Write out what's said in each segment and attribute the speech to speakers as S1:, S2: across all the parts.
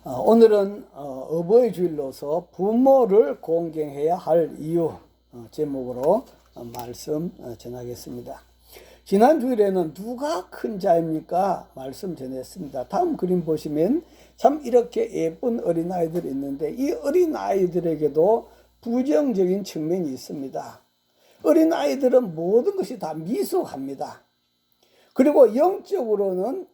S1: 오늘은 어버이 주일로서 부모를 공경해야 할 이유 제목으로 말씀 전하겠습니다. 지난 주일에는 누가 큰 자입니까? 말씀 전했습니다. 다음 그림 보시면 참 이렇게 예쁜 어린아이들이 있는데 이 어린아이들에게도 부정적인 측면이 있습니다. 어린아이들은 모든 것이 다 미숙합니다. 그리고 영적으로는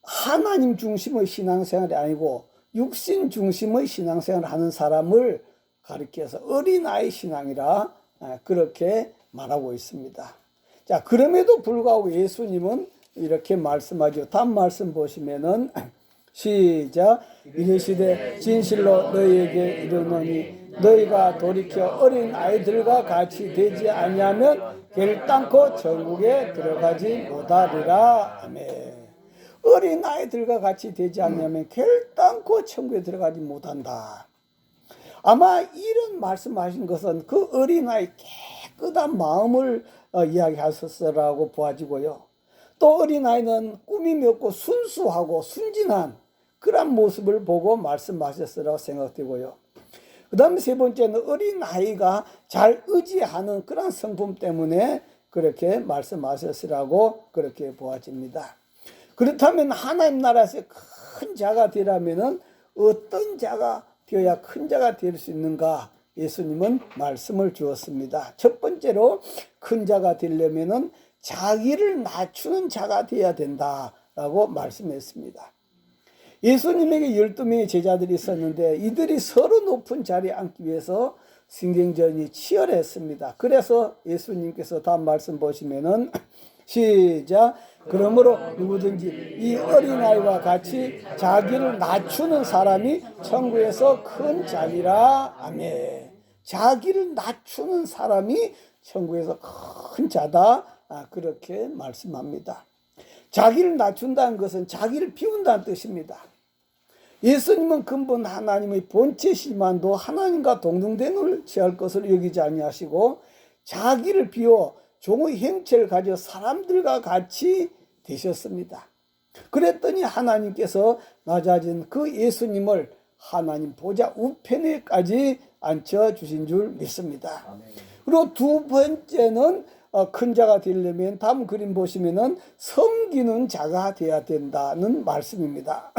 S1: 하나님 중심의 신앙생활이 아니고 육신 중심의 신앙생활을 하는 사람을 가리켜서 어린아이 신앙이라 그렇게 말하고 있습니다. 자, 그럼에도 불구하고 예수님은 이렇게 말씀하죠. 다음 말씀 보시면은 시작. 이르시되 진실로 너희에게 이르노니 너희가 돌이켜 어린아이들과 같이 되지 아니하면 결단코 천국에 들어가지 못하리라. 아멘. 어린아이들과 같이 되지 않으면 결단코 천국에 들어가지 못한다. 아마 이런 말씀하신 것은 그 어린아이 깨끗한 마음을 이야기하셨으라고 보아지고요. 또 어린아이는 꾸밈이 없고 순수하고 순진한 그런 모습을 보고 말씀하셨으라고 생각되고요. 그 다음에 세 번째는 어린아이가 잘 의지하는 그런 성품 때문에 그렇게 말씀하셨으라고 그렇게 보아집니다. 그렇다면 하나님 나라에서 큰 자가 되려면 어떤 자가 되어야 큰 자가 될 수 있는가? 예수님은 말씀을 주었습니다. 첫 번째로 큰 자가 되려면 자기를 낮추는 자가 되어야 된다라고 말씀했습니다. 예수님에게 12명의 제자들이 있었는데 이들이 서로 높은 자리에 앉기 위해서 신경전이 치열했습니다. 그래서 예수님께서 다음 말씀 보시면은 시작. 그러므로 누구든지 이 어린아이와 같이 자기를 낮추는 사람이 천국에서 큰 자리라. 아멘. 자기를 낮추는 사람이 천국에서 큰 자다. 그렇게 말씀합니다. 자기를 낮춘다는 것은 자기를 비운다는 뜻입니다. 예수님은 근본 하나님의 본체시만도 하나님과 동등됨을 취할 것을 여기지 아니하시고 자기를 비워 종의 형체를 가져 사람들과 같이 되셨습니다. 그랬더니 하나님께서 낮아진 그 예수님을 하나님 보좌 우편에까지 앉혀주신 줄 믿습니다. 그리고 두 번째는 큰 자가 되려면 다음 그림 보시면은 섬기는 자가 되어야 된다는 말씀입니다.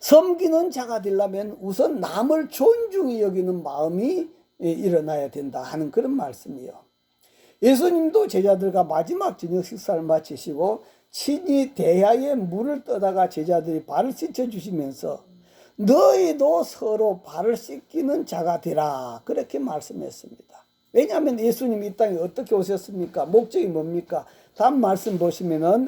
S1: 섬기는 자가 되려면 우선 남을 존중히 여기는 마음이 일어나야 된다 하는 그런 말씀이요. 예수님도 제자들과 마지막 저녁 식사를 마치시고 친히 대야에 물을 떠다가 제자들이 발을 씻어주시면서 너희도 서로 발을 씻기는 자가 되라 그렇게 말씀했습니다. 왜냐하면 예수님이 이 땅에 어떻게 오셨습니까? 목적이 뭡니까? 다음 말씀 보시면은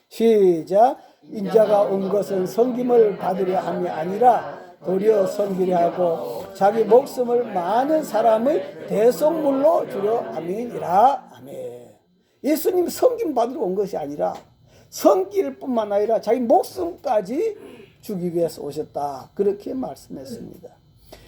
S1: 시작. 인자가 온 것은 섬김을 받으려 함이 아니라 도리어 섬기려 하고 자기 목숨을 많은 사람의 대속물로 주려 함이니라. 아멘. 예수님 섬김 받으러 온 것이 아니라 섬길 뿐만 아니라 자기 목숨까지 주기 위해서 오셨다. 그렇게 말씀했습니다.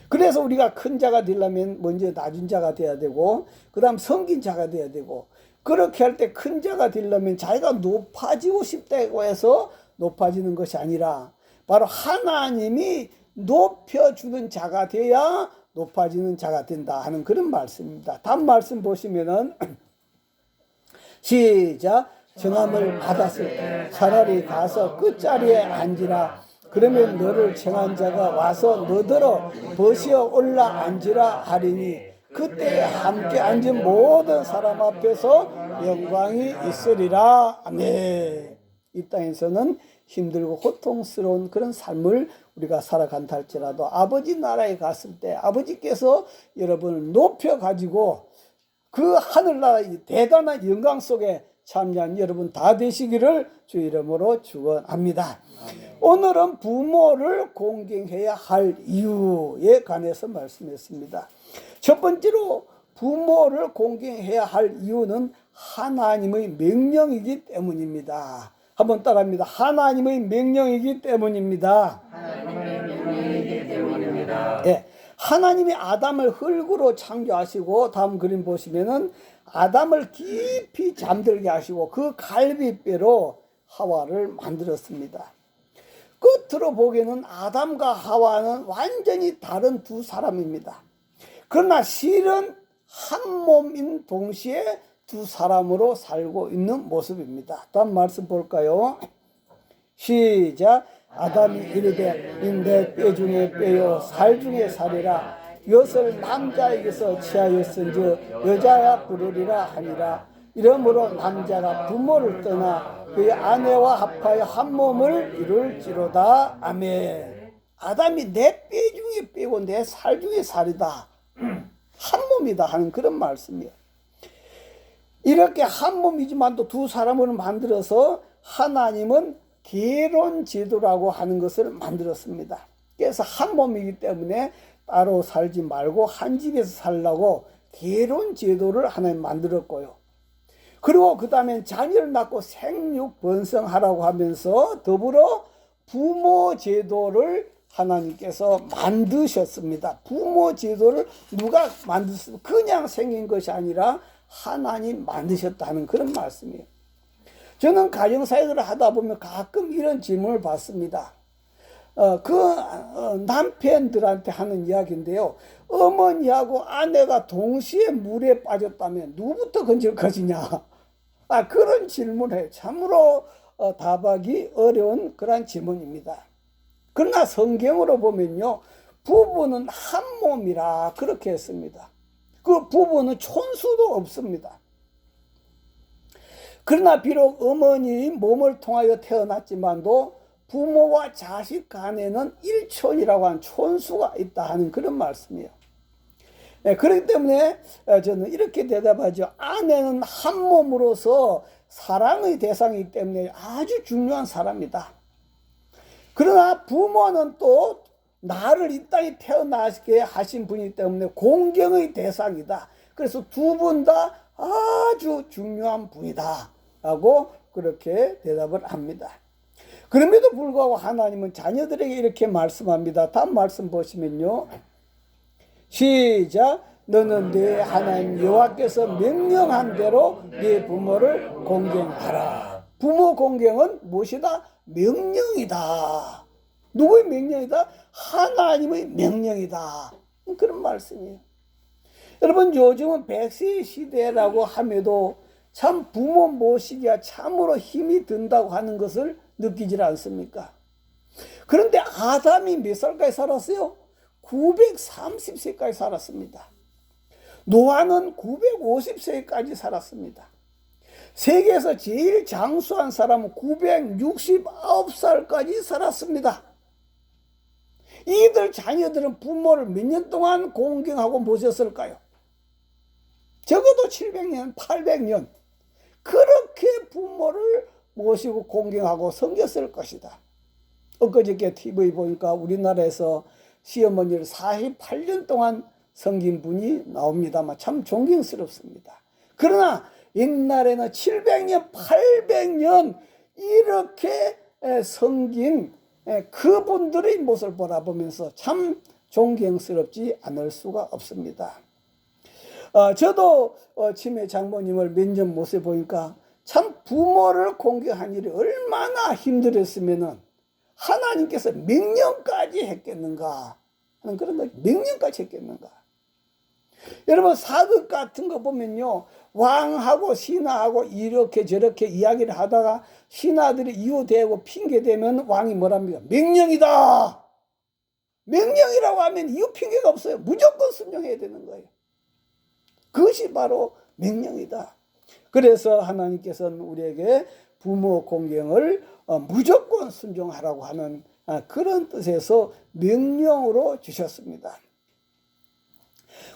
S1: 그래서 우리가 큰 자가 되려면 먼저 낮은 자가 돼야 되고 그 다음 섬긴 자가 돼야 되고 그렇게 할 때 큰 자가 되려면 자기가 높아지고 싶다고 해서 높아지는 것이 아니라 바로 하나님이 높여주는 자가 돼야 높아지는 자가 된다 하는 그런 말씀입니다. 다음 말씀 보시면은 시작. 정함을 받았을 때 차라리 가서 끝자리에 앉으라. 그러면 너를 청한 자가 와서 너더러 버시어 올라 앉으라 하리니 그때 함께 앉은 모든 사람 앞에서 영광이 있으리라. 아멘. 이 땅에서는 힘들고 고통스러운 그런 삶을 우리가 살아간다 할지라도 아버지 나라에 갔을 때 아버지께서 여러분을 높여가지고 그 하늘나라의 대단한 영광 속에 참여한 여러분 다 되시기를 주 이름으로 축원합니다. 오늘은 부모를 공경해야 할 이유에 관해서 말씀했습니다. 첫 번째로 부모를 공경해야 할 이유는 하나님의 명령이기 때문입니다. 한번 따라합니다. 하나님의 명령이기 때문입니다.
S2: 하나님의 명령이기 때문입니다.
S1: 예, 하나님이 아담을 흙으로 창조하시고 다음 그림 보시면은 아담을 깊이 잠들게 하시고 그 갈비뼈로 하와를 만들었습니다. 겉으로 보기에는 아담과 하와는 완전히 다른 두 사람입니다. 그러나 실은 한 몸인 동시에 두 사람으로 살고 있는 모습입니다. 다음 말씀 볼까요? 시작. 아담이 이르되 내 뼈 중에 뼈요 살 중에 살이라 이것을 남자에게서 취하였은즉 여자야 부르리라 하니라. 이러므로 남자가 부모를 떠나 그의 아내와 합하여 한 몸을 이룰지로다. 아멘. 아담이 내 뼈 중에 뼈고 내 살 중에 살이다. 한 몸이다 하는 그런 말씀이에요. 이렇게 한 몸이지만 또 두 사람을 만들어서 하나님은 결혼 제도라고 하는 것을 만들었습니다. 그래서 한 몸이기 때문에 따로 살지 말고 한 집에서 살라고 결혼 제도를 하나님 만들었고요. 그리고 그 다음에 자녀를 낳고 생육 번성하라고 하면서 더불어 부모 제도를 하나님께서 만드셨습니다. 부모 제도를 누가 만드셨어요? 그냥 생긴 것이 아니라 하나님 만드셨다는 그런 말씀이에요. 저는 가정사역을 하다 보면 가끔 이런 질문을 받습니다. 남편들한테 하는 이야기인데요. 어머니하고 아내가 동시에 물에 빠졌다면 누구부터 건질 것이냐? 그런 질문을 해요. 참으로 답하기 어려운 그런 질문입니다. 그러나 성경으로 보면요, 부부는 한 몸이라 그렇게 했습니다. 그 부부는 촌수도 없습니다. 그러나 비록 어머니 몸을 통하여 태어났지만도 부모와 자식 간에는 일촌이라고 하는 촌수가 있다 하는 그런 말씀이에요. 그렇기 때문에 저는 이렇게 대답하죠. 아내는 한 몸으로서 사랑의 대상이기 때문에 아주 중요한 사람이다. 그러나 부모는 또 나를 이 땅에 태어나게 하신 분이기 때문에 공경의 대상이다. 그래서 두 분 다 아주 중요한 분이다 라고 그렇게 대답을 합니다. 그럼에도 불구하고 하나님은 자녀들에게 이렇게 말씀합니다. 다음 말씀 보시면요, 시작. 너는 네 하나님 여호와께서 명령한 대로 네 부모를 공경하라. 부모 공경은 무엇이다? 명령이다. 누구의 명령이다? 하나님의 명령이다. 그런 말씀이에요. 여러분, 요즘은 100세 시대라고 함에도 참 부모 모시기가 참으로 힘이 든다고 하는 것을 느끼질 않습니까? 그런데 아담이 몇 살까지 살았어요? 930세까지 살았습니다. 노아는 950세까지 살았습니다. 세계에서 제일 장수한 사람은 969살까지 살았습니다. 이들 자녀들은 부모를 몇 년 동안 공경하고 모셨을까요? 적어도 700년, 800년 그렇게 부모를 모시고 공경하고 섬겼을 것이다. 엊그저께 TV 보니까 우리나라에서 시어머니를 48년 동안 섬긴 분이 나옵니다만 참 존경스럽습니다. 그러나 옛날에는 700년, 800년 이렇게 섬긴 그분들의 모습을 바라보면서 참 존경스럽지 않을 수가 없습니다. 저도 치매 장모님을 몇 년 모셔 보니까 참 부모를 공경한 일이 얼마나 힘들었으면은 하나님께서 명령까지 했겠는가 하는 그런 거, 명령까지 했겠는가. 여러분, 사극 같은 거 보면요, 왕하고 신하하고 이렇게 저렇게 이야기를 하다가 신하들이 이유대고 핑계대면 왕이 뭐랍니까? 명령이다. 명령이라고 하면 이유 핑계가 없어요. 무조건 순종해야 되는 거예요. 그것이 바로 명령이다. 그래서 하나님께서는 우리에게 부모 공경을 무조건 순종하라고 하는 그런 뜻에서 명령으로 주셨습니다.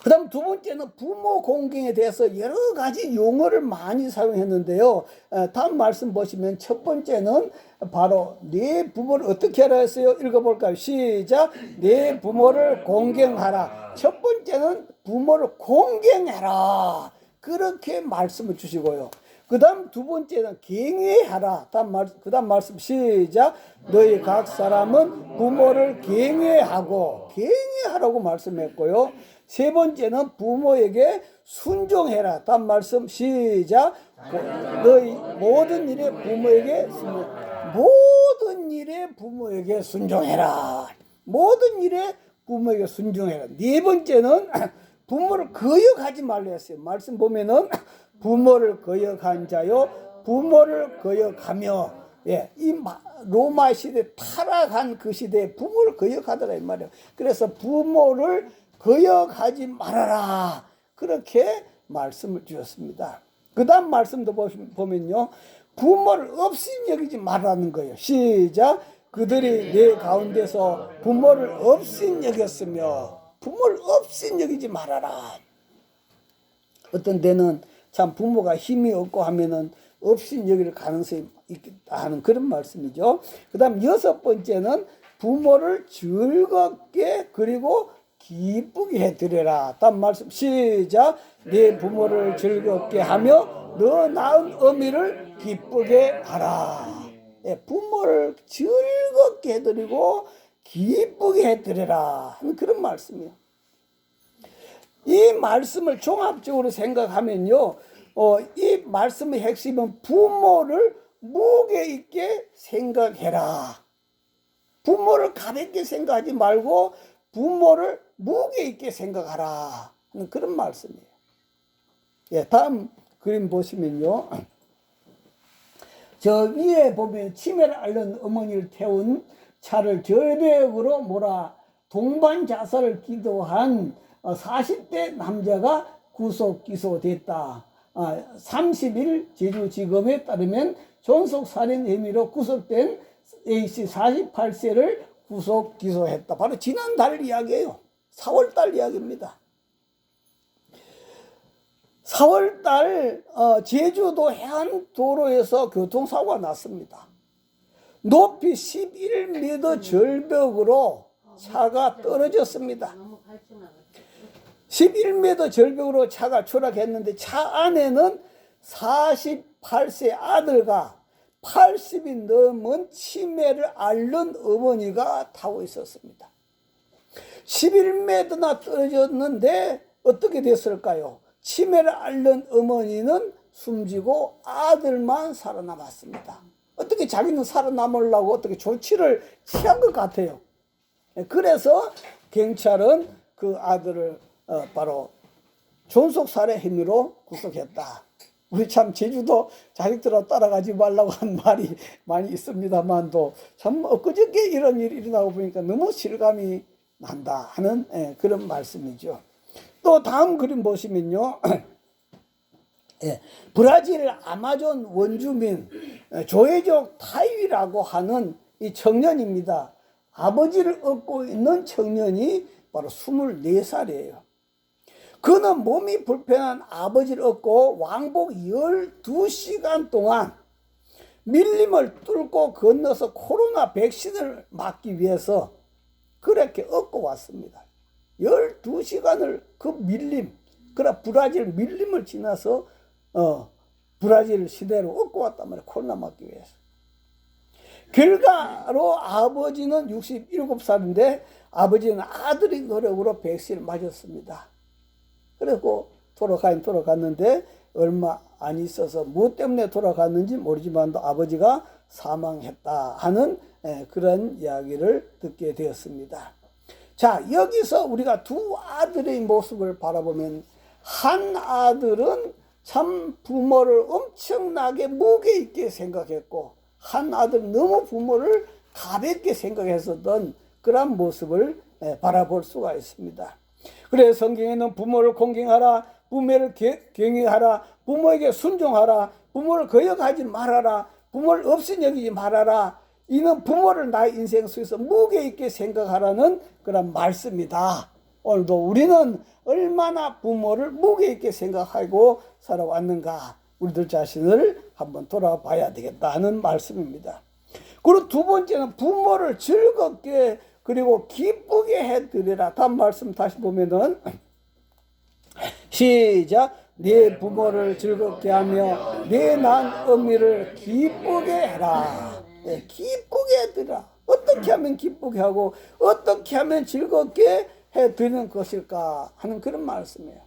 S1: 그 다음 두 번째는 부모 공경에 대해서 여러 가지 용어를 많이 사용했는데요. 다음 말씀 보시면 첫 번째는 바로 네 부모를 어떻게 하라 했어요? 읽어볼까요? 시작. 네 부모를 공경하라. 첫 번째는 부모를 공경해라. 그렇게 말씀을 주시고요. 그 다음 두 번째는 경외하라. 그 다음 말씀 시작. 너희 각 사람은 부모를 경외하라고 말씀했고요. 세 번째는 부모에게 순종해라. 다음 말씀 시작. 너희 모든 일에 부모에게 순종. 모든 일에 부모에게 순종해라. 모든 일에 부모에게 순종해라. 네 번째는 부모를 거역하지 말라 했어요. 말씀 보면은 부모를 거역한 자요 부모를 거역하며, 예, 이 로마 시대 타락한 그 시대에 부모를 거역하더라 이 말이에요. 그래서 부모를 거역하지 말아라, 그렇게 말씀을 주셨습니다. 그 다음 말씀도 보면요, 부모를 없인 여기지 말라는 거예요. 시작. 그들이 내 가운데서 부모를 없인 여겼으며, 부모를 없인 여기지 말아라. 어떤 데는 참 부모가 힘이 없고 하면은 없인 여길 가능성이 있다 하는 그런 말씀이죠. 그 다음 여섯 번째는 부모를 즐겁게 그리고 기쁘게 해드려라. 다음 말씀 시작. 네 부모를 즐겁게 하며 너 낳은 어미를 기쁘게 하라. 예, 부모를 즐겁게 해드리고 기쁘게 해드려라 하는 그런 말씀이에요. 이 말씀을 종합적으로 생각하면요, 이 말씀의 핵심은 부모를 무게 있게 생각해라. 부모를 가볍게 생각하지 말고 부모를 무게 있게 생각하라 하는 그런 말씀이에요. 예, 다음 그림 보시면요, 저 위에 보면 치매를 앓는 어머니를 태운 차를 절벽으로 몰아 동반 자살을 기도한 40대 남자가 구속 기소됐다. 30일 제주지검에 따르면 존속살인 혐의로 구속된 A씨 48세를 구속 기소했다. 바로 지난달 이야기예요. 4월달 이야기입니다. 4월달 제주도 해안도로에서 교통사고가 났습니다. 높이 11m 절벽으로 차가 떨어졌습니다. 11m 절벽으로 차가 추락했는데 차 안에는 48세 아들과 80이 넘은 치매를 앓는 어머니가 타고 있었습니다. 11m나 떨어졌는데 어떻게 됐을까요? 치매를 앓는 어머니는 숨지고 아들만 살아남았습니다. 어떻게 자기는 살아남으려고 어떻게 조치를 취한 것 같아요. 그래서 경찰은 그 아들을 바로 존속살해 혐의로 구속했다. 우리 참 제주도 자식들하고 따라가지 말라고 한 말이 많이 있습니다만도 참 엊그저께 이런 일이 일어나고 보니까 너무 실감이 난다 하는 그런 말씀이죠. 또 다음 그림 보시면요, 예, 브라질 아마존 원주민 조회족 타이위라고 하는 이 청년입니다. 아버지를 얻고 있는 청년이 바로 24살이에요. 그는 몸이 불편한 아버지를 얻고 왕복 12시간 동안 밀림을 뚫고 건너서 코로나 백신을 맞기 위해서 그렇게 얻고 왔습니다. 12시간을 그 밀림, 그래 브라질 밀림을 지나서 브라질 시대로 얻고 왔단 말이에요. 코로나 맞기 위해서. 결과로 아버지는 67살인데 아버지는 아들의 노력으로 백신을 맞았습니다. 그리고 돌아갔는데 얼마 안 있어서 뭐 때문에 돌아갔는지 모르지만 아버지가 사망했다 하는 그런 이야기를 듣게 되었습니다. 자, 여기서 우리가 두 아들의 모습을 바라보면 한 아들은 참 부모를 엄청나게 무게 있게 생각했고 한 아들은 너무 부모를 가볍게 생각했었던 그런 모습을 바라볼 수가 있습니다. 그래서 성경에는 부모를 공경하라, 부모를 경외하라, 부모에게 순종하라, 부모를 거역하지 말아라, 부모를 없인 여기지 말아라. 이는 부모를 나의 인생 속에서 무게 있게 생각하라는 그런 말씀이다. 오늘도 우리는 얼마나 부모를 무게 있게 생각하고 살아왔는가, 우리들 자신을 한번 돌아봐야 되겠다 하는 말씀입니다. 그리고 두 번째는 부모를 즐겁게 그리고 기쁘게 해드리라. 다음 말씀 다시 보면은 시작. 네 부모를 즐겁게 하며 네 낳은 어미를 기쁘게 해라. 네, 기쁘게 해드리라. 어떻게 하면 기쁘게 하고 어떻게 하면 즐겁게 해드리는 것일까 하는 그런 말씀이에요.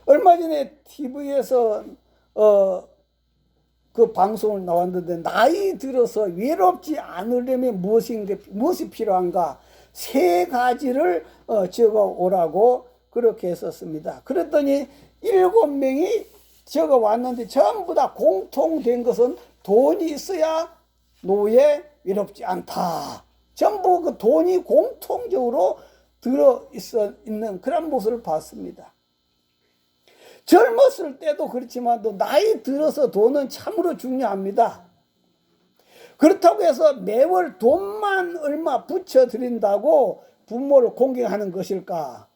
S1: 얼마 전에 TV에서 그 방송을 나왔는데 나이 들어서 외롭지 않으려면 무엇이 필요한가? 세 가지를 적어 오라고 그렇게 했었습니다. 그랬더니 7명이 적어 왔는데 전부 다 공통된 것은 돈이 있어야 노예 외롭지 않다. 전부 그 돈이 공통적으로 있는 그런 모습을 봤습니다. 젊었을 때도 그렇지만 또 나이 들어서 돈은 참으로 중요합니다. 그렇다고 해서 매월 돈만 얼마 붙여드린다고 부모를 공경하는 것일까?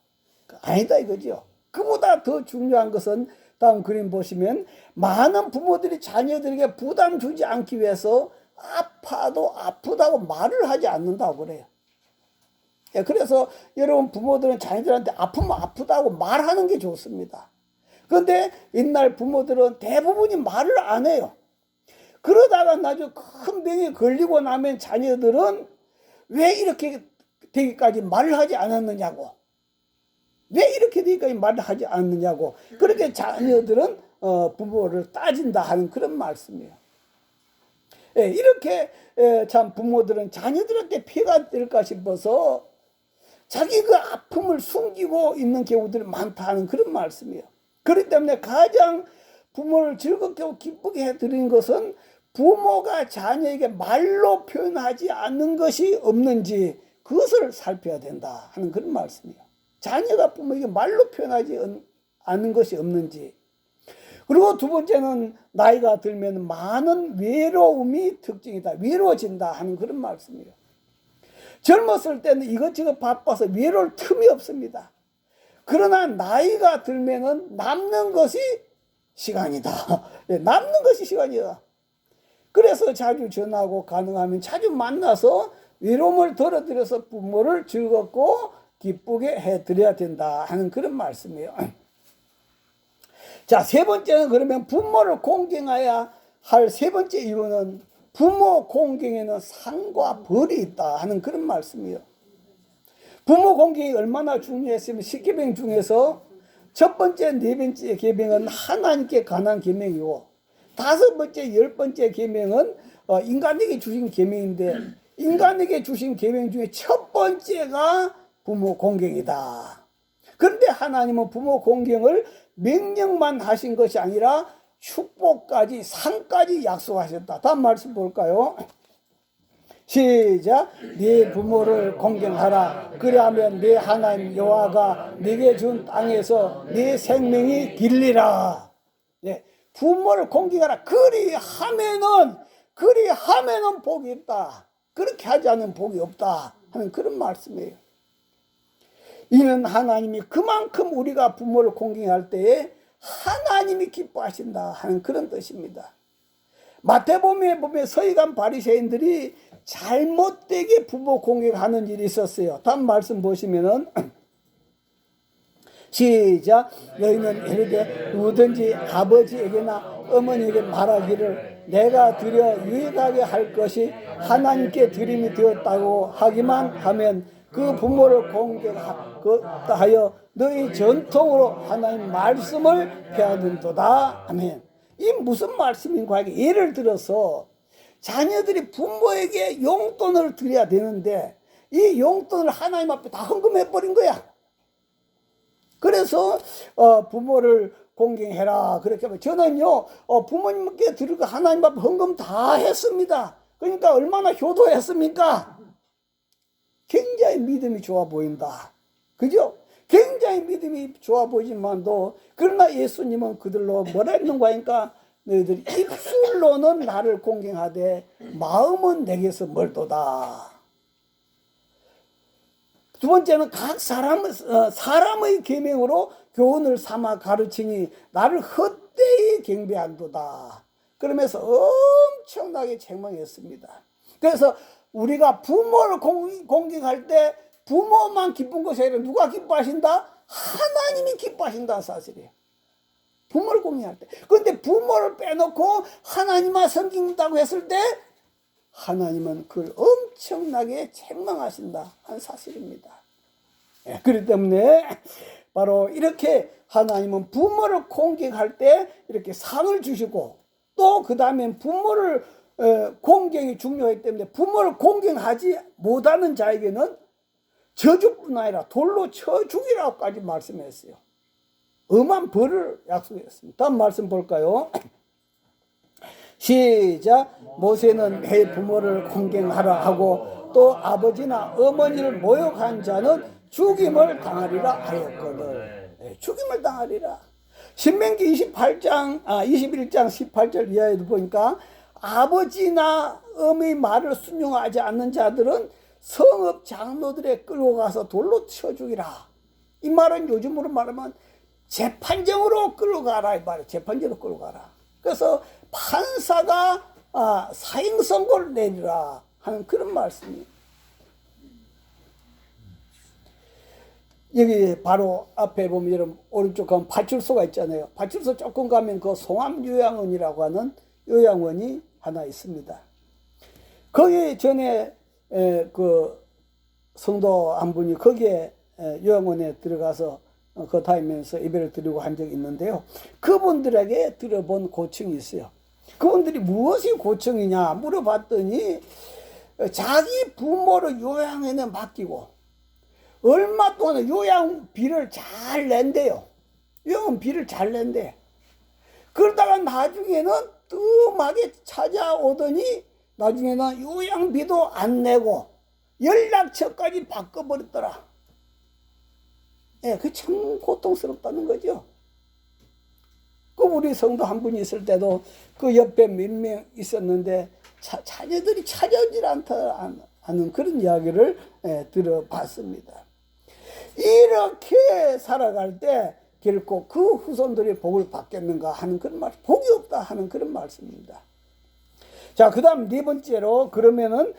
S1: 아니다 이거죠. 그보다 더 중요한 것은 다음 그림 보시면 많은 부모들이 자녀들에게 부담 주지 않기 위해서 아파도 아프다고 말을 하지 않는다고 그래요. 그래서 여러분 부모들은 자녀들한테 아프면 아프다고 말하는 게 좋습니다. 그런데 옛날 부모들은 대부분이 말을 안 해요. 그러다가 나중에 큰 병에 걸리고 나면 자녀들은 왜 이렇게 되기까지 말을 하지 않았느냐고. 왜 이렇게 되기까지 말을 하지 않느냐고. 그렇게 자녀들은 부모를 따진다 하는 그런 말씀이에요. 이렇게 참 부모들은 자녀들한테 피해가 될까 싶어서 자기 그 아픔을 숨기고 있는 경우들이 많다 하는 그런 말씀이에요. 그렇기 때문에 가장 부모를 즐겁게 기쁘게 해드리는 것은 부모가 자녀에게 말로 표현하지 않는 것이 없는지 그것을 살펴야 된다 하는 그런 말씀이에요. 자녀가 부모에게 말로 표현하지 않는 것이 없는지. 그리고 두 번째는 나이가 들면 많은 외로움이 특징이다. 외로워진다 하는 그런 말씀이에요. 젊었을 때는 이것저것 바빠서 외로울 틈이 없습니다. 그러나 나이가 들면은 남는 것이 시간이다. 남는 것이 시간이다. 그래서 자주 전화하고 가능하면 자주 만나서 외로움을 덜어드려서 부모를 즐겁고 기쁘게 해드려야 된다 하는 그런 말씀이에요. 자, 세 번째는 그러면 부모를 공경해야 할 세 번째 이유는 부모 공경에는 상과 벌이 있다 하는 그런 말씀이에요. 부모 공경이 얼마나 중요했으면 10계명 중에서 첫 번째, 네 번째 계명은 하나님께 관한 계명이고 다섯 번째, 10번째 계명은 인간에게 주신 계명인데 인간에게 주신 계명 중에 첫 번째가 부모 공경이다. 그런데 하나님은 부모 공경을 명령만 하신 것이 아니라 축복까지 상까지 약속하셨다. 다음 말씀 볼까요? 시작. 네 부모를 공경하라. 그리하면 네 하나님 여호와가 네게 준 땅에서 네 생명이 길리라. 네, 부모를 공경하라. 그리하면은 복이 있다. 그렇게 하지 않으면 복이 없다 하는 그런 말씀이에요. 이는 하나님이 그만큼 우리가 부모를 공경할 때에 하나님이 기뻐하신다 하는 그런 뜻입니다. 마태복음에 보면 서기관 바리새인들이 잘못되게 부모 공경하는 일이 있었어요. 다음 말씀 보시면은 시작. 너희는 이르되 누구든지 아버지에게나 어머니에게 말하기를 내가 드려 유익하게 할 것이 하나님께 드림이 되었다고 하기만 하면 그 부모를 공경하여 너희 전통으로 하나님 말씀을 폐하는도다. 아멘. 이 무슨 말씀인가? 예를 들어서 자녀들이 부모에게 용돈을 드려야 되는데 이 용돈을 하나님 앞에 다 헌금해 버린 거야. 그래서 부모를 공경해라 그렇게 하면 저는요 부모님께 드릴 거 하나님 앞에 헌금 다 했습니다. 그러니까 얼마나 효도했습니까? 굉장히 믿음이 좋아 보인다. 그죠? 굉장히 믿음이 좋아 보이지만도 그러나 예수님은 그들로 뭐라 했는가 하니까 너희들이 입술로는 나를 공경하되 마음은 내게서 멀도다. 두 번째는 각 사람의 계명으로 교훈을 삼아 가르치니 나를 헛되이 경배한도다. 그러면서 엄청나게 책망했습니다. 그래서 우리가 부모를 공경할 때 부모만 기쁜 것이 아니라 누가 기뻐하신다? 하나님이 기뻐하신다는 사실이에요. 부모를 공경할 때. 그런데 부모를 빼놓고 하나님만 섬긴다고 했을 때 하나님은 그걸 엄청나게 책망하신다 하는 사실입니다. 그렇기 때문에 바로 이렇게 하나님은 부모를 공경할 때 이렇게 상을 주시고 또 그 다음에 부모를 공경이 중요하기 때문에 부모를 공경하지 못하는 자에게는 저주뿐 아니라 돌로 쳐 죽이라고까지 말씀했어요. 엄한 벌을 약속했습니다. 다음 말씀 볼까요? 시작. 모세는 내 부모를 공경하라 하고 또 아버지나 어머니를 모욕한 자는 죽임을 당하리라 하였거늘. 죽임을 당하리라. 신명기 21장 18절 이하에도 보니까 아버지나 어머니 말을 순종하지 않는 자들은 성읍 장로들에 끌고 가서 돌로 쳐 죽이라. 이 말은 요즘으로 말하면 재판정으로 끌고 가라 이 말이에요. 재판정으로 끌고 가라. 그래서 판사가 사형 선고를 내리라 하는 그런 말씀이에요. 여기 바로 앞에 보면 여러분 오른쪽 가면 파출소가 있잖아요. 파출소 조금 가면 그 송암요양원이라고 하는 요양원이 하나 있습니다. 거기 전에 그 성도 한 분이 거기에 요양원에 들어가서 그 다니면서 예배를 드리고 한 적이 있는데요. 그분들에게 들어본 고충이 있어요. 그분들이 무엇이 고충이냐 물어봤더니 자기 부모를 요양원에 맡기고 얼마 동안 요양비를 잘 낸대요. 요양비를 잘 낸대. 그러다가 나중에는 뜸하게 찾아오더니 나중에는 요양비도 안 내고 연락처까지 바꿔버렸더라. 예, 그 참 고통스럽다는 거죠. 그 우리 성도 한 분이 있을 때도 그 옆에 몇 명 있었는데 자녀들이 찾아오질 않다 하는 그런 이야기를 들어봤습니다. 이렇게 살아갈 때 결코 그 후손들이 복을 받겠는가 하는 그런 말, 복이 없다 하는 그런 말씀입니다. 자, 그 다음 네 번째로 그러면은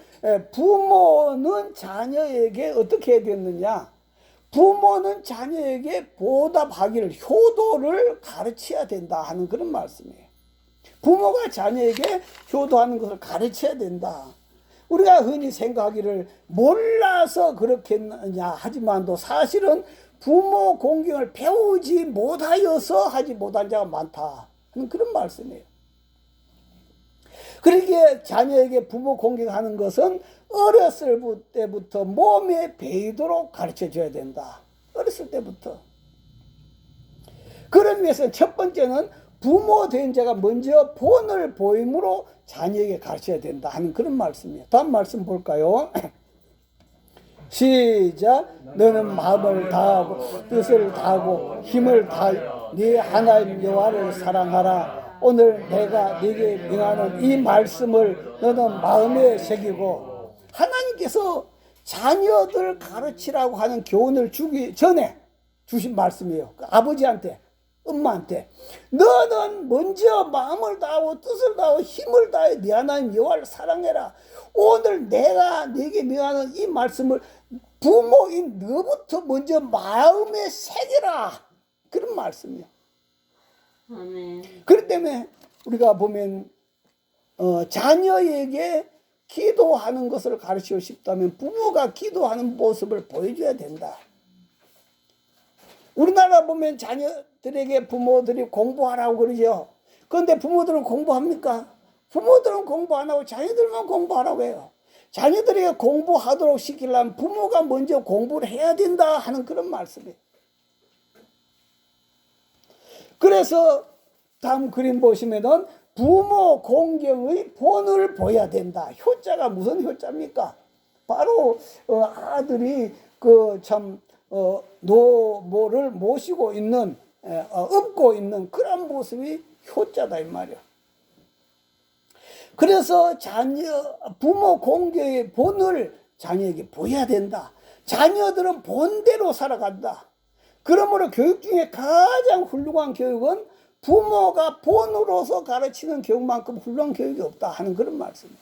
S1: 부모는 자녀에게 어떻게 해야 되느냐? 부모는 자녀에게 보답하기를 효도를 가르쳐야 된다 하는 그런 말씀이에요. 부모가 자녀에게 효도하는 것을 가르쳐야 된다. 우리가 흔히 생각하기를 몰라서 그렇겠느냐 하지만도 사실은 부모 공경을 배우지 못하여서 하지 못한 자가 많다 하는 그런 말씀이에요. 그러기에 자녀에게 부모 공경하는 것은 어렸을 때부터 몸에 배이도록 가르쳐줘야 된다. 어렸을 때부터. 그러기 위해서 첫 번째는 부모 된 자가 먼저 본을 보임으로 자녀에게 가르쳐야 된다 하는 그런 말씀이에요. 다음 말씀 볼까요? 시작. 너는 마음을 다하고 뜻을 다하고 힘을 다하여 네 하나님 여호와를 사랑하라. 오늘 내가 네게 명하는 이 말씀을 너는 마음에 새기고. 하나님께서 자녀들 가르치라고 하는 교훈을 주기 전에 주신 말씀이에요. 아버지한테, 엄마한테 너는 먼저 마음을 다하고 뜻을 다하고 힘을 다해 네 하나님 여호와를 사랑해라. 오늘 내가 네게 명하는 이 말씀을 부모인 너부터 먼저 마음에 새겨라. 그런 말씀이에요.
S2: 아멘.
S1: 그렇기 때문에 우리가 보면 자녀에게 기도하는 것을 가르치고 싶다면 부모가 기도하는 모습을 보여줘야 된다. 우리나라 보면 자녀들에게 부모들이 공부하라고 그러죠. 그런데 부모들은 공부합니까? 부모들은 공부 안 하고 자녀들만 공부하라고 해요. 자녀들에게 공부하도록 시키려면 부모가 먼저 공부를 해야 된다 하는 그런 말씀이에요. 그래서 다음 그림 보시면은 부모 공경의 본을 보여야 된다. 효자가 무슨 효자입니까? 바로 아들이 그 참 노모를 모시고 있는 업고 있는 그런 모습이 효자다 이 말이야. 그래서 부모 공경의 본을 자녀에게 보여야 된다. 자녀들은 본대로 살아간다. 그러므로 교육 중에 가장 훌륭한 교육은 부모가 본으로서 가르치는 교육만큼 훌륭한 교육이 없다 하는 그런 말씀이에요.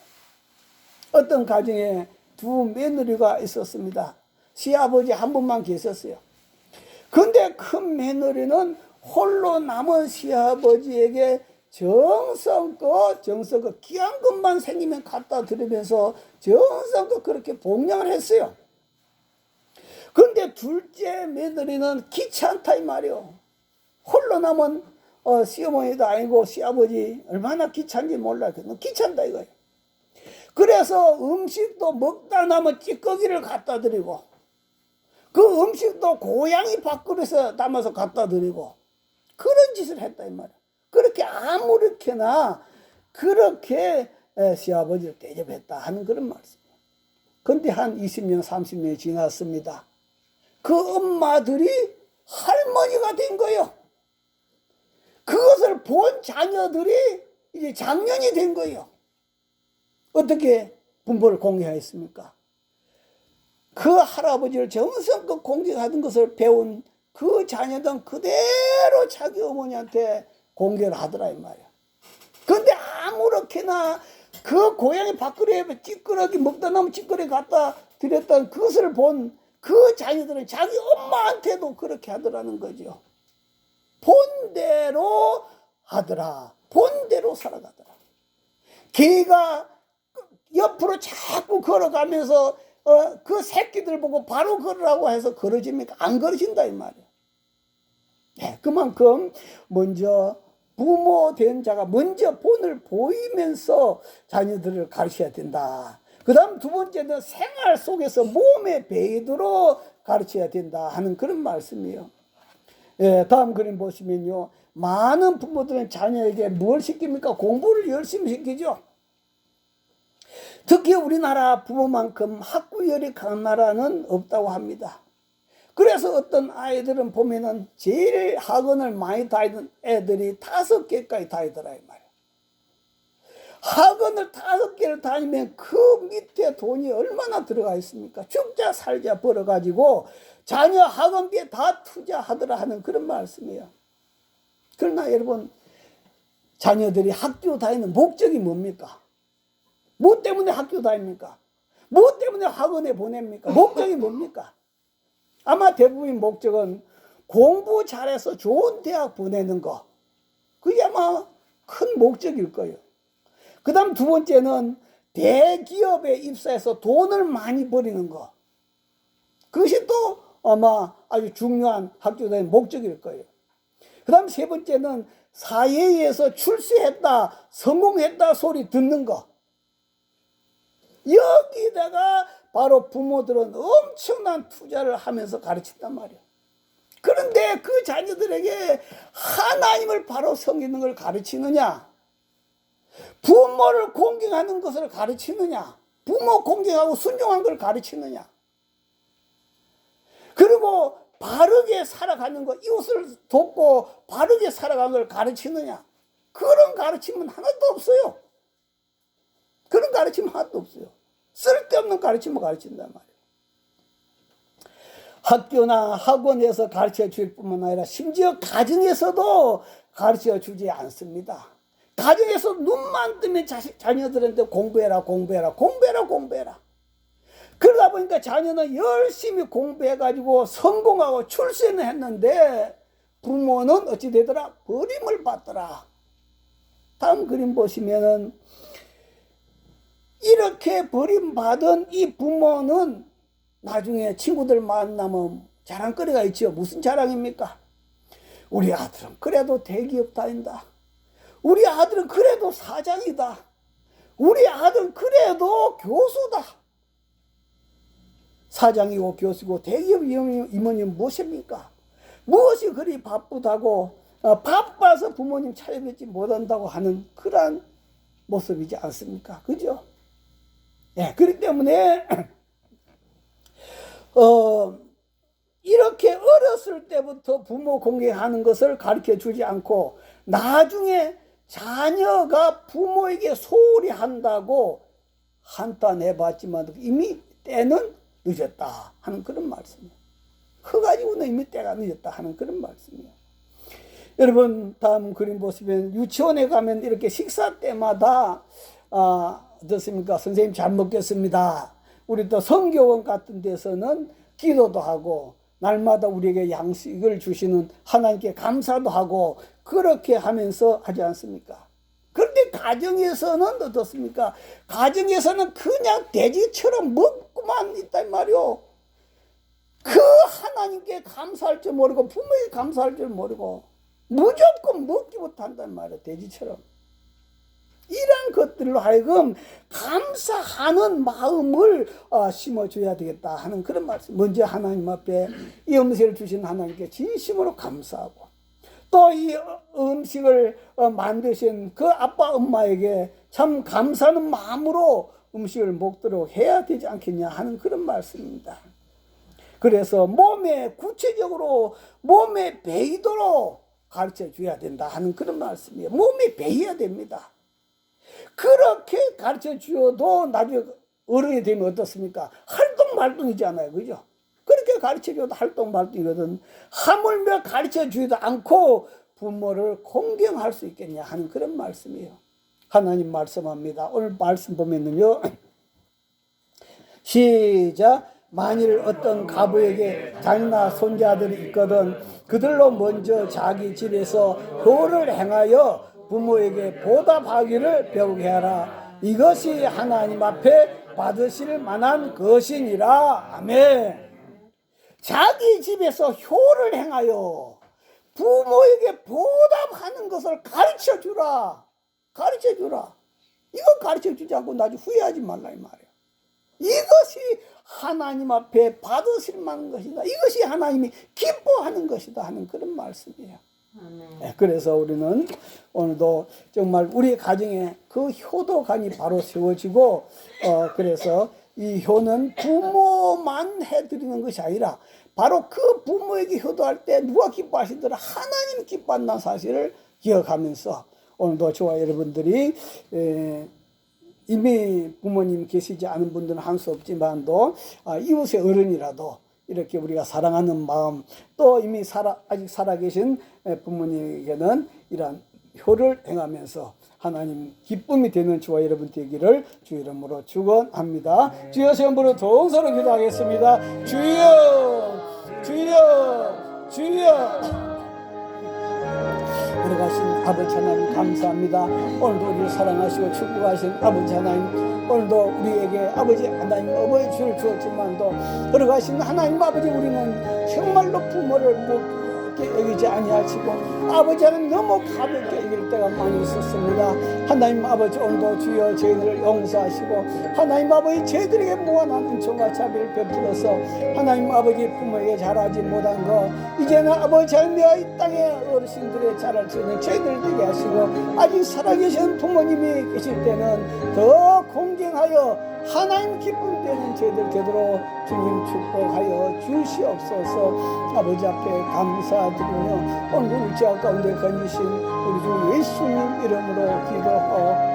S1: 어떤 가정에 두 며느리가 있었습니다. 시아버지 한 분만 계셨어요. 근데 큰 며느리는 홀로 남은 시아버지에게 정성껏 귀한 것만 생기면 갖다 드리면서 정성껏 그렇게 봉양을 했어요. 그런데 둘째 며느리는 귀찮다 이 말이요. 홀로 남은 시어머니도 아니고 시아버지 얼마나 귀찮은지 몰라요. 너무 귀찮다 이거예요. 그래서 음식도 먹다 남은 찌꺼기를 갖다 드리고 그 음식도 고양이 밥그릇에 담아서 갖다 드리고 그런 짓을 했다 이 말이야. 그렇게 아무렇게나 그렇게 시아버지를 대접했다 하는 그런 말씀이에요. 근데 한 20년 30년이 지났습니다. 그 엄마들이 할머니가 된 거예요. 그것을 본 자녀들이 이제 장년이 된 거예요. 어떻게 부모를 공경했습니까? 그 할아버지를 정성껏 공경하던 것을 배운 그 자녀들은 그대로 자기 어머니한테 공경을 하더라 이 말이야. 근데 아무렇게나 그 고양이 밥그릇에 찌끄러기 먹다 남은 찌끄러기 갖다 드렸던 그것을 본 그 자녀들은 자기 엄마한테도 그렇게 하더라는 거죠. 본대로 하더라. 본대로 살아가더라. 개가 옆으로 자꾸 걸어가면서 그 새끼들 보고 바로 걸으라고 해서 걸어집니까? 안 걸어진다 이 말이에요. 네, 그만큼 먼저 부모 된 자가 먼저 본을 보이면서 자녀들을 가르쳐야 된다. 그 다음 두 번째는 생활 속에서 몸에 배이도록 가르쳐야 된다 하는 그런 말씀이에요. 예, 다음 그림 보시면요. 많은 부모들은 자녀에게 뭘 시킵니까? 공부를 열심히 시키죠. 특히 우리나라 부모만큼 학구열이 강한 나라는 없다고 합니다. 그래서 어떤 아이들은 보면은 제일 학원을 많이 다니는 애들이 5개까지 다니더라 이 말이에요. 학원을 5개를 다니면 그 밑에 돈이 얼마나 들어가 있습니까? 죽자 살자 벌어가지고 자녀 학원비에 다 투자하더라 하는 그런 말씀이에요. 그러나 여러분, 자녀들이 학교 다니는 목적이 뭡니까? 뭐 때문에 학교 다닙니까? 뭐 때문에 학원에 보냅니까? 목적이 뭡니까? 아마 대부분 목적은 공부 잘해서 좋은 대학 보내는 거. 그게 아마 큰 목적일 거예요. 그 다음 두 번째는 대기업에 입사해서 돈을 많이 벌이는 거. 그것이 또 아마 아주 중요한 학교 다니는 목적일 거예요. 그 다음 세 번째는 사회에서 출세했다, 성공했다 소리 듣는 거. 여기다가 바로 부모들은 엄청난 투자를 하면서 가르친단 말이에요. 그런데 그 자녀들에게 하나님을 바로 섬기는 걸 가르치느냐? 부모를 공경하는 것을 가르치느냐? 부모 공경하고 순종한 걸 가르치느냐? 그리고 바르게 살아가는 것, 이웃을 돕고 바르게 살아가는 걸 가르치느냐? 그런 가르침은 하나도 없어요. 그런 가르침 하나도 없어요. 쓸데없는 가르침을 가르친단 말이에요. 학교나 학원에서 가르쳐 줄 뿐만 아니라 심지어 가정에서도 가르쳐 주지 않습니다. 가정에서 눈만 뜨면 자녀들한테 공부해라. 그러다 보니까 자녀는 열심히 공부해가지고 성공하고 출세는 했는데 부모는 어찌 되더라? 버림을 받더라. 다음 그림 보시면은 이렇게 버림받은 이 부모는 나중에 친구들 만나면 자랑거리가 있죠. 무슨 자랑입니까? 우리 아들은 그래도 대기업 다닌다. 우리 아들은 그래도 사장이다. 우리 아들은 그래도 교수다. 사장이고 교수고 대기업 임원님 무엇입니까? 무엇이 그리 바쁘다고 바빠서 부모님 차려뵙지 못한다고 하는 그러한 모습이지 않습니까? 그죠? 예, 그렇기 때문에 이렇게 어렸을 때부터 부모 공경하는 것을 가르쳐 주지 않고 나중에 자녀가 부모에게 소홀히 한다고 한타 내봤지만 이미 때는 늦었다 하는 그런 말씀이에요. 그거 가지고는 이미 때가 늦었다 하는 그런 말씀이에요. 여러분 다음 그림 보시면 유치원에 가면 이렇게 식사 때마다 어떻습니까? 선생님 잘 먹겠습니다. 우리 또 성교원 같은 데서는 기도도 하고 날마다 우리에게 양식을 주시는 하나님께 감사도 하고 그렇게 하면서 하지 않습니까? 그런데 가정에서는 어떻습니까? 가정에서는 그냥 돼지처럼 먹고만 있단 말이오. 그 하나님께 감사할 줄 모르고 부모에게 감사할 줄 모르고 무조건 먹기부터 한단 말이야. 돼지처럼. 이런 것들로 하여금 감사하는 마음을 심어줘야 되겠다 하는 그런 말씀. 먼저 하나님 앞에 이 음식을 주신 하나님께 진심으로 감사하고, 또 이 음식을 만드신 그 아빠 엄마에게 참 감사하는 마음으로 음식을 먹도록 해야 되지 않겠냐 하는 그런 말씀입니다. 그래서 구체적으로 몸에 배이도록 가르쳐 줘야 된다 하는 그런 말씀이에요. 몸에 배여야 됩니다. 그렇게 가르쳐 주어도 나중에 어른이 되면 어떻습니까? 활동말동이잖아요. 그죠? 그렇게 가르쳐 줘도 활동말동이거든. 하물며 가르쳐 주지도 않고 부모를 공경할 수 있겠냐 하는 그런 말씀이에요. 하나님 말씀합니다. 오늘 말씀 보면은요. 시작. 만일 어떤 가부에게 자녀나 손자들이 있거든 그들로 먼저 자기 집에서 효를 행하여 부모에게 보답하기를 배우게 하라. 이것이 하나님 앞에 받으실 만한 것이니라. 아멘. 자기 집에서 효를 행하여 부모에게 보답하는 것을 가르쳐 주라. 가르쳐 주라. 이거 가르쳐 주지 않고 나중에 후회하지 말라 이 말이야. 이것이 하나님 앞에 받으실 만한 것이다. 이것이 하나님이 기뻐하는 것이다 하는 그런 말씀이에요. 네, 그래서 우리는 오늘도 정말 우리 가정에 그 효도관이 바로 세워지고, 그래서 이 효는 부모만 해드리는 것이 아니라 바로 그 부모에게 효도할 때 누가 기뻐하시더라? 하나님이 기뻐한다는 사실을 기억하면서 오늘도 저와 여러분들이 이미 부모님 계시지 않은 분들은 할 수 없지만도 이웃의 어른이라도 이렇게 우리가 사랑하는 마음, 또 이미 아직 살아계신 부모님에게는 이러한 효를 행하면서 하나님 기쁨이 되는 저와 여러분 되기를 주 이름으로 축원합니다. 주여 시험으로 동서로 기도하겠습니다. 주여 주여 주여. 들어가신 아버지 하나님 감사합니다. 오늘도 우리를 사랑하시고 축복하신 아버지 하나님, 오늘도 우리에게 아버지 하나님 어버이 주를 주었지만도 들어가신 하나님 아버지, 우리는 정말로 부모를 무겁게 여기지 아니하시고 아버지 하나님 너무 가볍게 여길 때가 많이 있었습니다. 하나님 아버지, 오늘도 주여 저희들을 용서하시고 하나님 아버지 저희들에게 무한한 은총과 자비를 베풀어서 하나님 아버지 부모에게 잘하지 못한 거 이제는 아버지 하나님 이 땅의 어르신들의 잘할 수 있는 저희들 되게 하시고, 아직 살아계신 부모님이 계실 때는 더 공경하여 하나님 기쁨 되는 저희들 되도록 주님 축복하여 주시옵소서. 아버지 앞에 감사드리며 오늘 우리 지하 가운데 건지신 우리 주 예수님 이름으로 기도하옵나이다.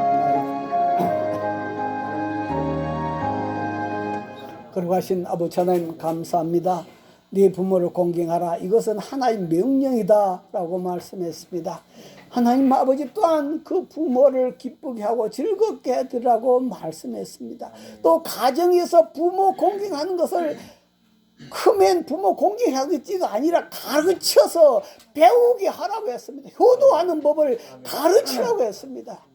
S1: 거룩하신 아버지 하나님 감사합니다. 네 부모를 공경하라. 이것은 하나님 명령이다 라고 말씀했습니다. 하나님 아버지 또한 그 부모를 기쁘게 하고 즐겁게 해드리라고 말씀했습니다. 또 가정에서 부모 공경하는 것을 크면 부모 공경하겠지가 아니라 가르쳐서 배우게 하라고 했습니다. 효도하는 법을 가르치라고 했습니다.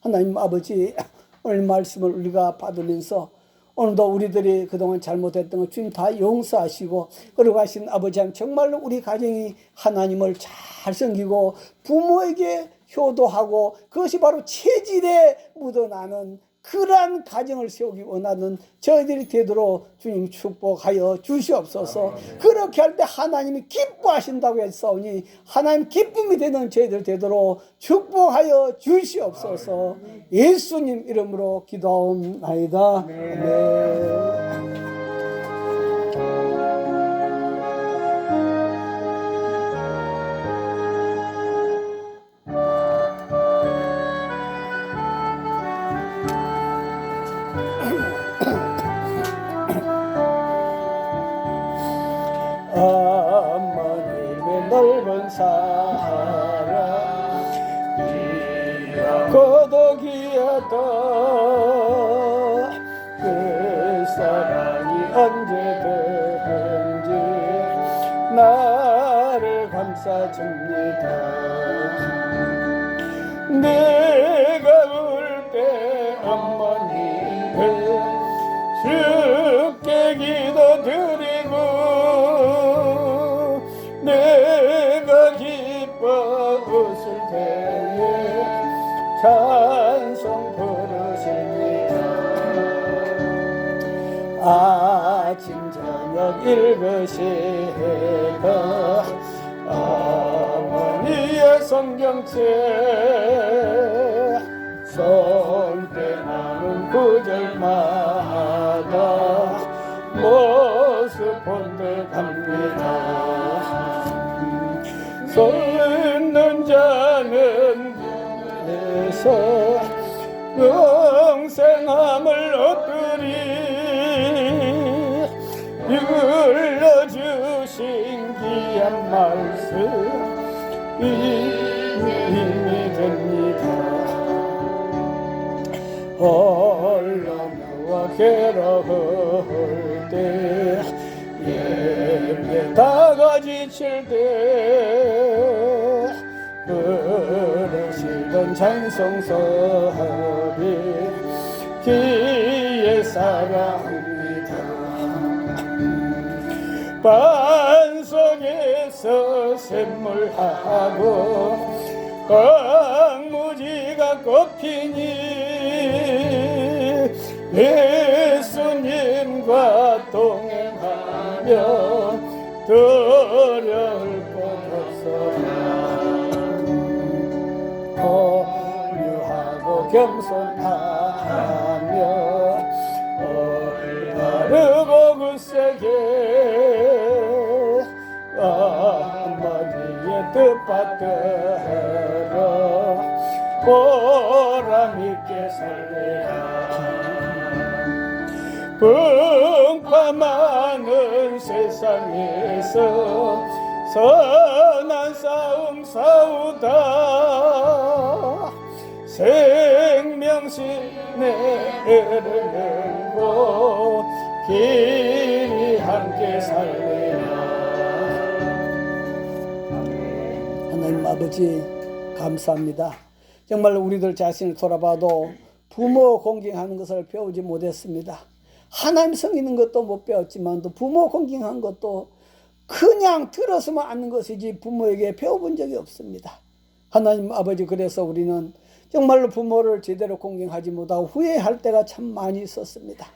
S1: 하나님 아버지, 오늘 말씀을 우리가 받으면서 오늘도 우리들이 그동안 잘못했던 것 주님 다 용서하시고, 그러고 하신 아버지 하나님, 정말로 우리 가정이 하나님을 잘 섬기고 부모에게 효도하고 그것이 바로 체질에 묻어나는 그러한 가정을 세우기 원하는 저희들이 되도록 주님 축복하여 주시옵소서. 그렇게 할 때 하나님이 기뻐하신다고 했사오니 하나님 기쁨이 되는 저희들 되도록 축복하여 주시옵소서. 예수님 이름으로 기도하옵나이다. 아멘. 하나님의 넓은 사랑 고독이었던 그 사랑이 언제든지 나를 감싸줍니다. 내가 울 때 어머니를 주께 기도드리고 내가 기뻐 아침 저녁 읽으시고 어머니의 성경책 손때 나는 구절마다 모습 본득합니다. 서 있는 자는 에서 영생함을 얻으리 일러주신 귀한 말씀 힘이 됩니다. 홀로누워 괴로울 때 예배 다가 지칠 때 부르시던 찬송서비 귀에 사랑합니다. 반석에서 샘물하고 강무지가 꺾이니 예수님과 동행하며 두려울 것 없어라. 온유하고 겸손하며 바르고 굳세게 어머니의 뜻받들어 보람있게 살리라. 풍파 많은 세상에서 선한 싸움 싸우다 생명신의 흐르고 길이 함께 살리라. 하나님 아버지 감사합니다. 정말 우리들 자신을 돌아봐도 부모 공경하는 것을 배우지 못했습니다. 하나님 섬기는 것도 못 배웠지만 또 부모 공경한 것도 그냥 들어서만 아는 것이지 부모에게 배워본 적이 없습니다. 하나님 아버지, 그래서 우리는 정말로 부모를 제대로 공경하지 못하고 후회할 때가 참 많이 있었습니다.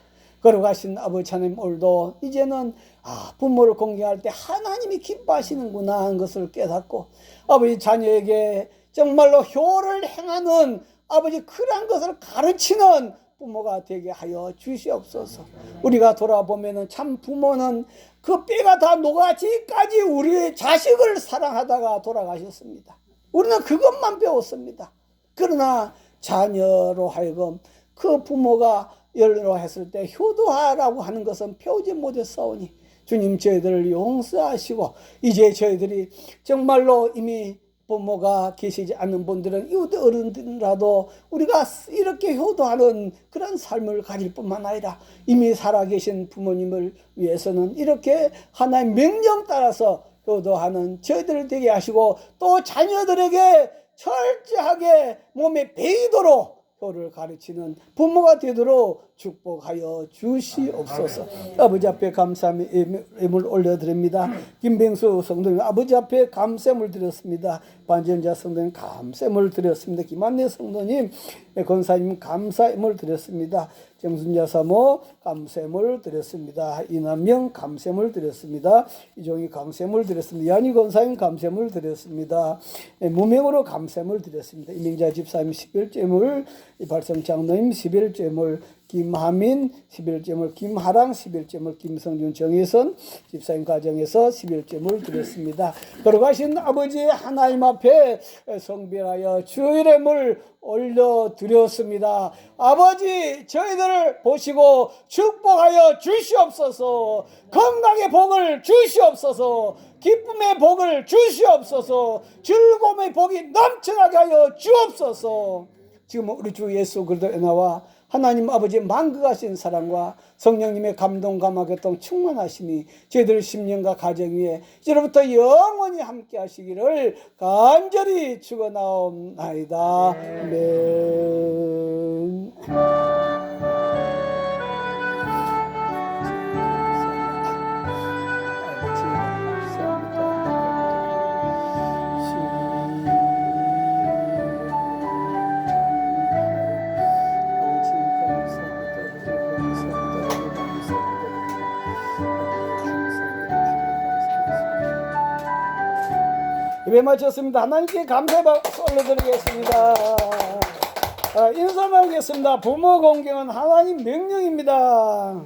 S1: 걸어가신 아버지 하나님, 오늘도 이제는 부모를 공경할 때 하나님이 기뻐하시는구나 하는 것을 깨닫고 아버지 자녀에게 정말로 효를 행하는 아버지 그러한 것을 가르치는 부모가 되게 하여 주시옵소서. 우리가 돌아보면은 참 부모는 그 뼈가 다 녹아지기까지 우리 자식을 사랑하다가 돌아가셨습니다. 우리는 그것만 배웠습니다. 그러나 자녀로 하여금 그 부모가 연로했을 때 효도하라고 하는 것은 배우지 못했사오니 주님 저희들을 용서하시고 이제 저희들이 정말로 이미 부모가 계시지 않는 분들은 이웃 어른들이라도 우리가 이렇게 효도하는 그런 삶을 가질 뿐만 아니라 이미 살아계신 부모님을 위해서는 이렇게 하나님 명령 따라서 효도하는 저희들을 되게 하시고 또 자녀들에게 철저하게 몸에 배이도록 효를 가르치는 부모가 되도록 축복하여 주시옵소서. 아버지 앞에 감사함을 올려드립니다. 김병수 성도님 아버지 앞에 감사함을 드렸습니다. 반전자 성도님 감사함을 드렸습니다. 김한래 성도님 권사님 감사함을 드렸습니다. 정순자 사모 감사함을 드렸습니다. 이남명 감사함을 드렸습니다. 이종희 감사함을 드렸습니다. 양희 권사님 감사함을 드렸습니다. 무명으로 감사함을 드렸습니다. 이명자 집사님 11제물, 발성 장로님 11제물, 김하민 11제물, 김하랑 11제물, 김성준 정혜선 집사님 가정에서 11제물 드렸습니다. 걸어가신 아버지 하나님 앞에 성별하여 주일의 물 올려드렸습니다. 아버지 저희들을 보시고 축복하여 주시옵소서. 건강의 복을 주시옵소서. 기쁨의 복을 주시옵소서. 즐거움의 복이 넘쳐나게 하여 주옵소서. 지금 우리 주 예수 그리스도의 은혜와 하나님 아버지의 만극하신 사랑과 성령님의 감동 감화교통 충만하심이 저희들 심령과 가정 위에 이제로부터 영원히 함께 하시기를 간절히 축원하옵나이다. 아멘. 예배 마쳤습니다. 하나님께 감사 박수 올려드리겠습니다. 인사 나누겠습니다. 부모 공경은 하나님 명령입니다.